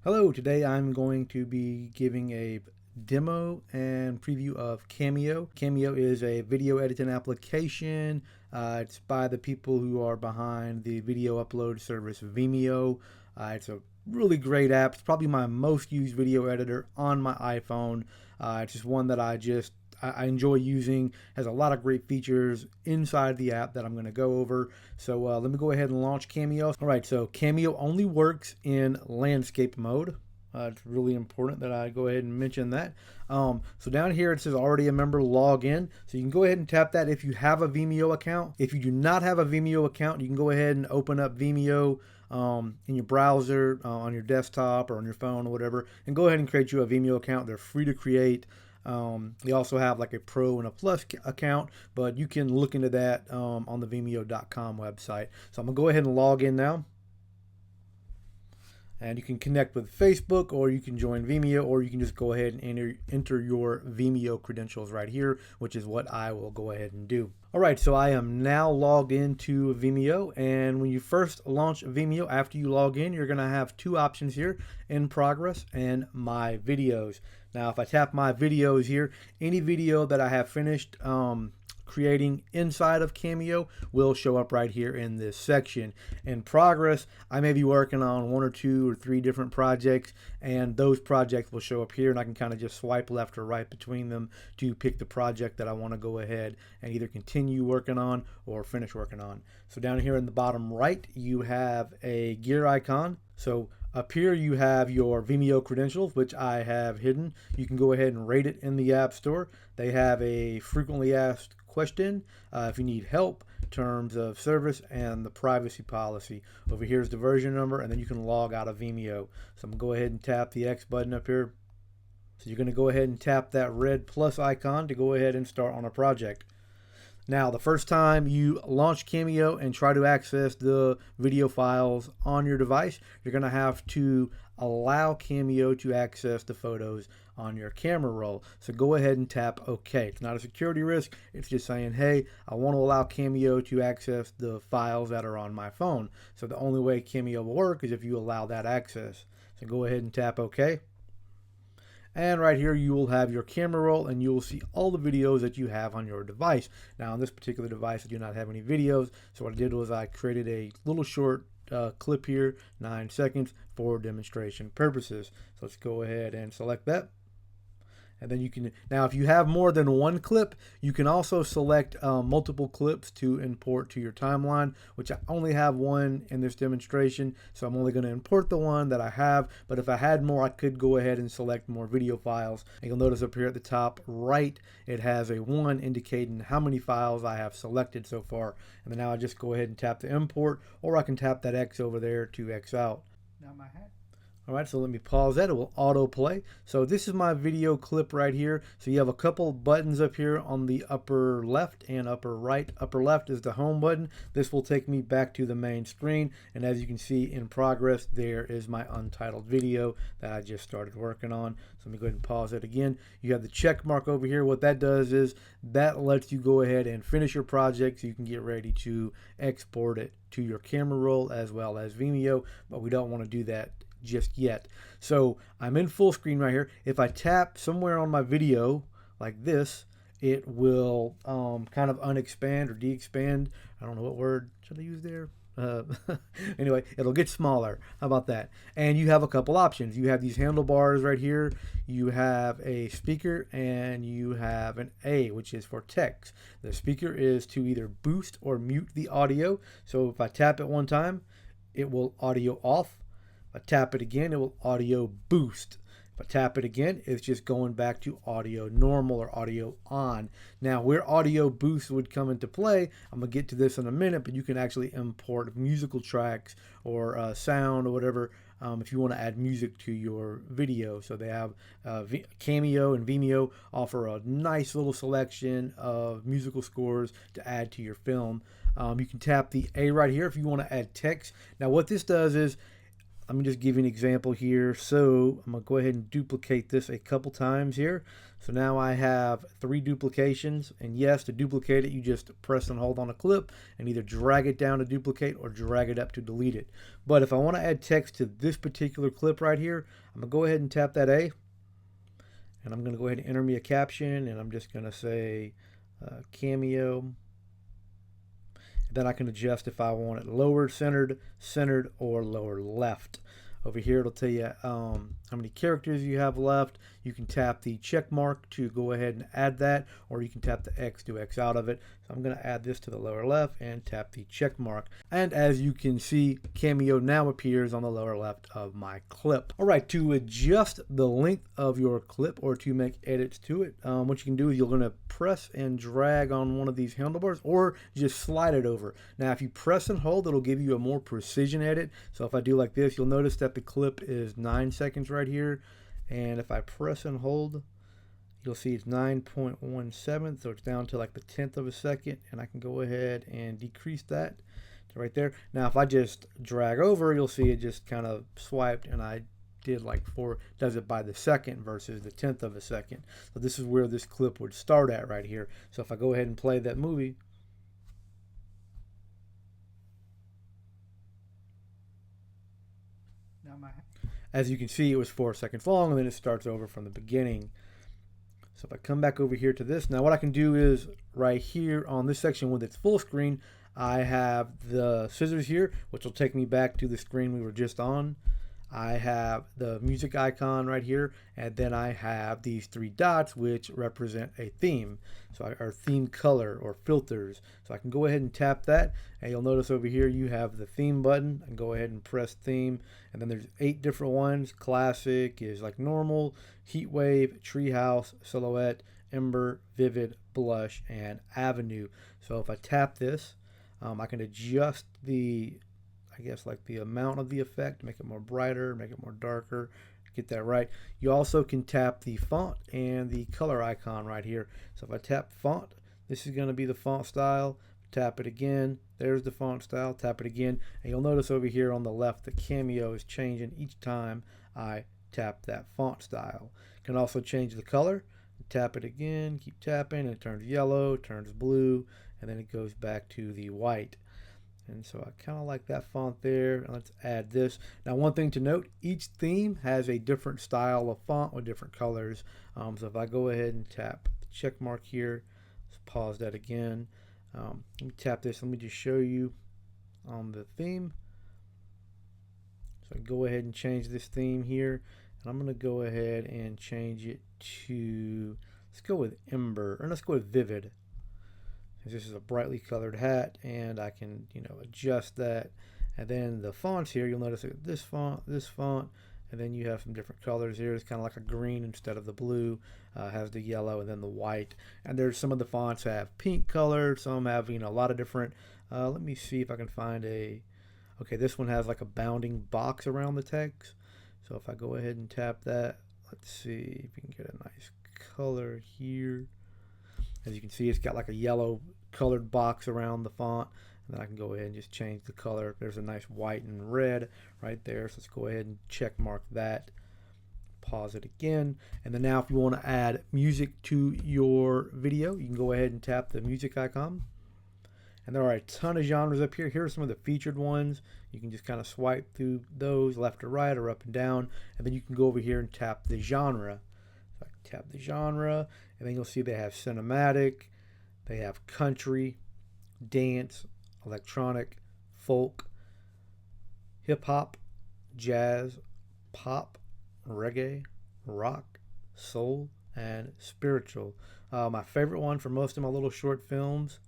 Hello, today I'm going to be giving a demo and preview of Cameo. Cameo is a video editing application. It's by the people who are behind the video upload service Vimeo. It's a really great app. It's probably my most used video editor on my iPhone. It's just one that I enjoy using. Has a lot of great features inside the app that I'm going to go over. So let me go ahead and launch Cameo. All right, so Cameo only works in landscape mode. It's really important that I go ahead and mention that. So down here it says already a member, log in. So you can go ahead and tap that if you have a Vimeo account. If you do not have a Vimeo account, you can go ahead and open up Vimeo in your browser, on your desktop or on your phone or whatever, and go ahead and create you a Vimeo account. They're free to create. They also have like a pro and a plus account, but you can look into that on the Vimeo.com website. So I'm gonna go ahead and log in now. And you can connect with Facebook, or you can join Vimeo, or you can just go ahead and enter your Vimeo credentials right here, which is what I will go ahead and do. All right, so I am now logged into Vimeo, and when you first launch Vimeo, after you log in, you're gonna have two options here: in progress and my videos. Now, if I tap my videos here, any video that I have finished creating inside of Cameo will show up right here in this section. In progress, I may be working on one or two or three different projects, and those projects will show up here, and I can kind of just swipe left or right between them to pick the project that I want to go ahead and either continue working on or finish working on. So down here in the bottom right, you have a gear icon. So up here you have your Vimeo credentials, which I have hidden. You can go ahead and rate it in the App Store. They have a frequently asked question if you need help, terms of service, and the privacy policy. Over here is the version number, and then you can log out of Vimeo. So I'm going to go ahead and tap the X button up here. So you're going to go ahead and tap that red plus icon to go ahead and start on a project. Now, the first time you launch Cameo and try to access the video files on your device, you're going to have to allow Cameo to access the photos on your camera roll. So go ahead and tap OK. It's not a security risk. It's just saying, hey, I want to allow Cameo to access the files that are on my phone. So the only way Cameo will work is if you allow that access. So go ahead and tap OK. And right here you will have your camera roll, and you will see all the videos that you have on your device. Now on this particular device I do not have any videos, so what I did was I created a little short clip here, 9 seconds, for demonstration purposes. So let's go ahead and select that. And then you can, now if you have more than one clip, you can also select multiple clips to import to your timeline, which I only have one in this demonstration, so I'm only going to import the one that I have. But if I had more, I could go ahead and select more video files. And you'll notice up here at the top right, it has a 1 indicating how many files I have selected so far. And then now I just go ahead and tap the import, or I can tap that X over there to X out. Now my hat. All right, so let me pause that. It will autoplay. So this is my video clip right here. So you have a couple buttons up here on the upper left and upper right. Upper left is the home button. This will take me back to the main screen. And as you can see in progress, there is my untitled video that I just started working on. So let me go ahead and pause it again. You have the check mark over here. What that does is that lets you go ahead and finish your project so you can get ready to export it to your camera roll as well as Vimeo. But we don't want to do that just yet. So I'm in full screen right here. If I tap somewhere on my video like this, it will kind of unexpand or de-expand. I don't know what word should I use there. Anyway, it'll get smaller. How about that? And you have a couple options. You have these handlebars right here. You have a speaker, and you have an A, which is for text. The speaker is to either boost or mute the audio. So if I tap it one time, it will audio off. If I tap it again, it will audio boost. If I tap it again, it's just going back to audio normal or audio on. Now, where audio boost would come into play, I'm going to get to this in a minute, but you can actually import musical tracks or sound or whatever if you want to add music to your video. So they have Cameo and Vimeo offer a nice little selection of musical scores to add to your film. You can tap the A right here if you want to add text. Now, what this does is, let me just give you an example here. So I'm going to go ahead and duplicate this a couple times here. So now I have 3 duplications, and yes, to duplicate it, you just press and hold on a clip and either drag it down to duplicate or drag it up to delete it. But if I want to add text to this particular clip right here, I'm going to go ahead and tap that A, and I'm going to go ahead and enter me a caption, and I'm just going to say Cameo. Then I can adjust if I want it lower centered, centered, or lower left. Over here, it'll tell you how many characters you have left. You can tap the check mark to go ahead and add that, or you can tap the X to X out of it. So I'm going to add this to the lower left and tap the check mark. And as you can see, Cameo now appears on the lower left of my clip. All right, to adjust the length of your clip or to make edits to it, what you can do is you're going to press and drag on one of these handlebars or just slide it over. Now, if you press and hold, it'll give you a more precision edit. So if I do like this, you'll notice that the clip is 9 seconds right here. And if I press and hold, you'll see it's 9.17, so it's down to like the 10th of a second, and I can go ahead and decrease that to right there. Now if I just drag over, you'll see it just kind of swiped, and I did like does it by the second versus the 10th of a second. So this is where this clip would start at right here. So if I go ahead and play that movie, as you can see, it was 4 seconds long, and then it starts over from the beginning. So if I come back over here to this, now what I can do is right here on this section with its full screen, I have the scissors here, which will take me back to the screen we were just on. I have the music icon right here, and then I have these 3 dots which represent a theme, so our theme color or filters. So I can go ahead and tap that, and you'll notice over here you have the theme button, and go ahead and press theme, and then there's 8 different ones. Classic is like normal, heat wave, treehouse, silhouette, ember, vivid, blush, and avenue. So if I tap this, I can adjust the like the amount of the effect, make it more brighter, make it more darker, get that right. You also can tap the font and the color icon right here. So if I tap font, this is going to be the font style. Tap it again, there's the font style. Tap it again, and you'll notice over here on the left the Cameo is changing each time I tap that font style. Can also change the color. Tap it again, keep tapping, and it turns yellow, turns blue, and then it goes back to the white. And so I kind of like that font there. Let's add this. Now, one thing to note, each theme has a different style of font with different colors. So if I go ahead and tap the check mark here, let's pause that again. Let me tap this. Let me just show you on the theme. So I go ahead and change this theme here. And I'm going to go ahead and change it to, let's go with Ember, or let's go with Vivid. This is a brightly colored hat, and I can, adjust that. And then the fonts here, you'll notice this font, and then you have some different colors here. It's kind of like a green instead of the blue. Has the yellow and then the white. And there's some of the fonts have pink color. Some have, a lot of different. Let me see if I can find okay, this one has like a bounding box around the text. So if I go ahead and tap that, let's see if we can get a nice color here. As you can see, it's got like a yellow colored box around the font. And then I can go ahead and just change the color. There's a nice white and red right there. So let's go ahead and check mark that. Pause it again. And then now if you want to add music to your video, you can go ahead and tap the music icon. And there are a ton of genres up here. Here are some of the featured ones. You can just kind of swipe through those left or right or up and down. And then you can go over here and tap the genre. So I can tap the genre, and then you'll see they have cinematic, they have country, dance, electronic, folk, hip-hop, jazz, pop, reggae, rock, soul, and spiritual. My favorite one for most of my little short films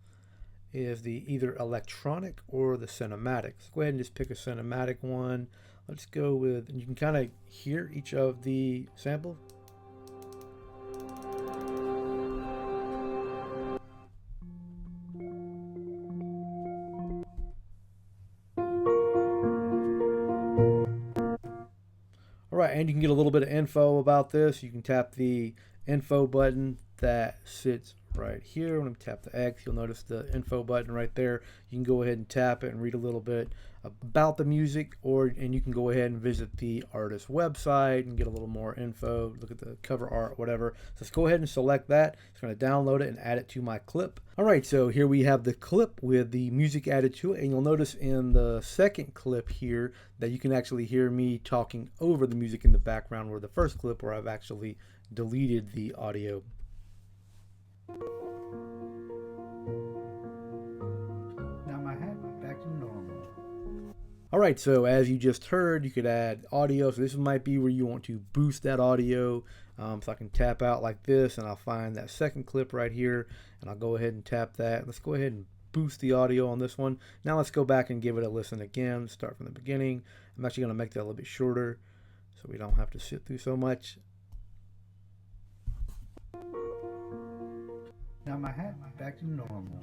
is the either electronic or the cinematic. So go ahead and just pick a cinematic one. Let's go with, and you can kind of hear each of the samples. All right, and you can get a little bit of info about this. You can tap the info button that sits right here. When I tap the X, you'll notice the info button right there. You can go ahead and tap it and read a little bit about the music, and you can go ahead and visit the artist's website and get a little more info, look at the cover art, whatever. So let's go ahead and select that. It's going to download it and add it to my clip. All right, so here we have the clip with the music added to it, and you'll notice in the second clip here that you can actually hear me talking over the music in the background, where the first clip where I've actually deleted the audio. Now my hat back to normal. All right, so as you just heard, you could add audio. So this might be where you want to boost that audio. So I can tap out like this, and I'll find that second clip right here, and I'll go ahead and tap that. Let's go ahead and boost the audio on this one. Now let's go back and give it a listen again. Start from the beginning. I'm actually going to make that a little bit shorter so we don't have to sit through so much. Now my hat back to normal.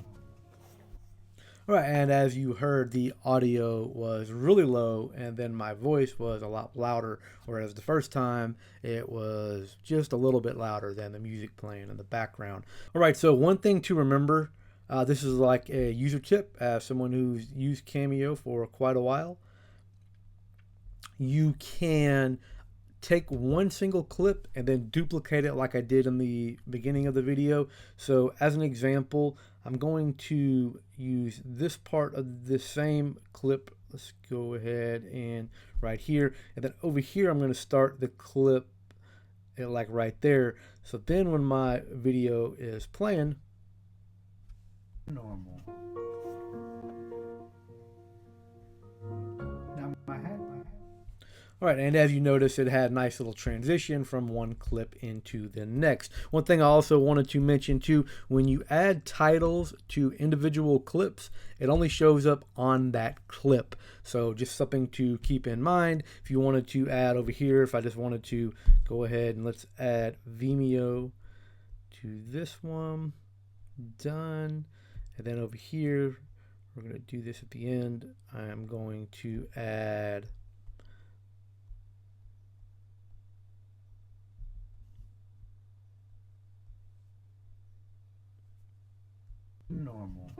All right, and as you heard, the audio was really low, and then my voice was a lot louder, whereas the first time it was just a little bit louder than the music playing in the background. All right, so one thing to remember, this is like a user tip as someone who's used Cameo for quite a while. You can take one single clip and then duplicate it like I did in the beginning of the video. So as an example, I'm going to use this part of the same clip. Let's go ahead and right here, and then over here I'm going to start the clip like right there. So then when my video is playing, normal. Now my hat. all right, and as you notice, it had a nice little transition from one clip into the next. One thing I also wanted to mention too, when you add titles to individual clips, it only shows up on that clip. So just something to keep in mind. If you wanted to add over here, if I just wanted to go ahead and let's add Vimeo to this one, done. And then over here, we're going to do this at the end. I am going to add normal.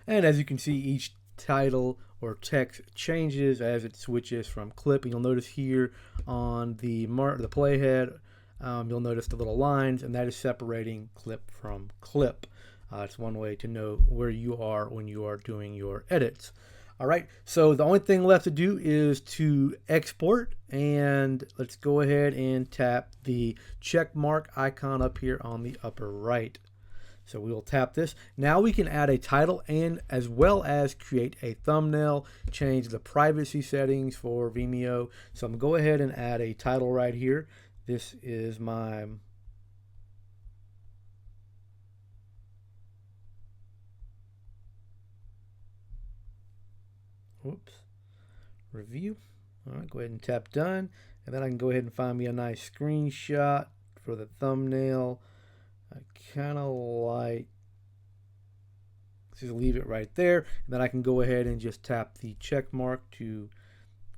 And as you can see, each title or text changes as it switches from clip. And you'll notice here on the playhead, you'll notice the little lines, and that is separating clip from clip. It's one way to know where you are when you are doing your edits. All right, so the only thing left to do is to export, and let's go ahead and tap the check mark icon up here on the upper right. So we will tap this. Now we can add a title and as well as create a thumbnail, change the privacy settings for Vimeo. So I'm going to go ahead and add a title right here. This is my review. All right, go ahead and tap done, and then I can go ahead and find me a nice screenshot for the thumbnail. I kind of like, just leave it right there, and then I can go ahead and just tap the check mark to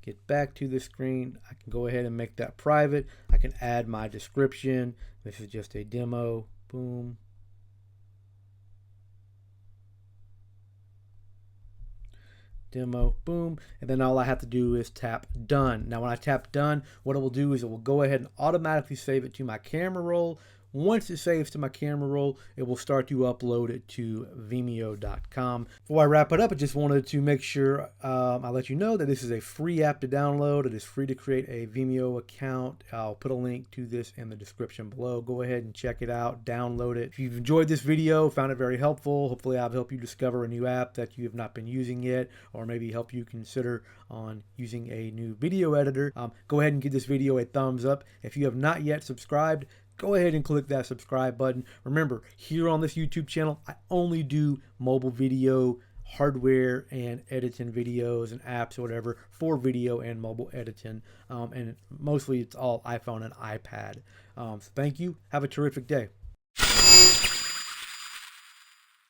get back to the screen. I can go ahead and make that private. I can add my description. This is just a demo. Boom. Demo, boom, and then all I have to do is tap done. Now when I tap done, what it will do is it will go ahead and automatically save it to my camera roll. Once it saves to my camera roll, it will start to upload it to Vimeo.com. Before I wrap it up, I just wanted to make sure I let you know that this is a free app to download. It is free to create a Vimeo account. I'll put a link to this in the description below. Go ahead and check it out, download it. If you've enjoyed this video, found it very helpful, hopefully I've helped you discover a new app that you have not been using yet, or maybe help you consider on using a new video editor. Go ahead and give this video a thumbs up. If you have not yet subscribed, go ahead and click that subscribe button. Remember, here on this YouTube channel, I only do mobile video, hardware, and editing videos and apps or whatever for video and mobile editing. And mostly it's all iPhone and iPad. So thank you. Have a terrific day.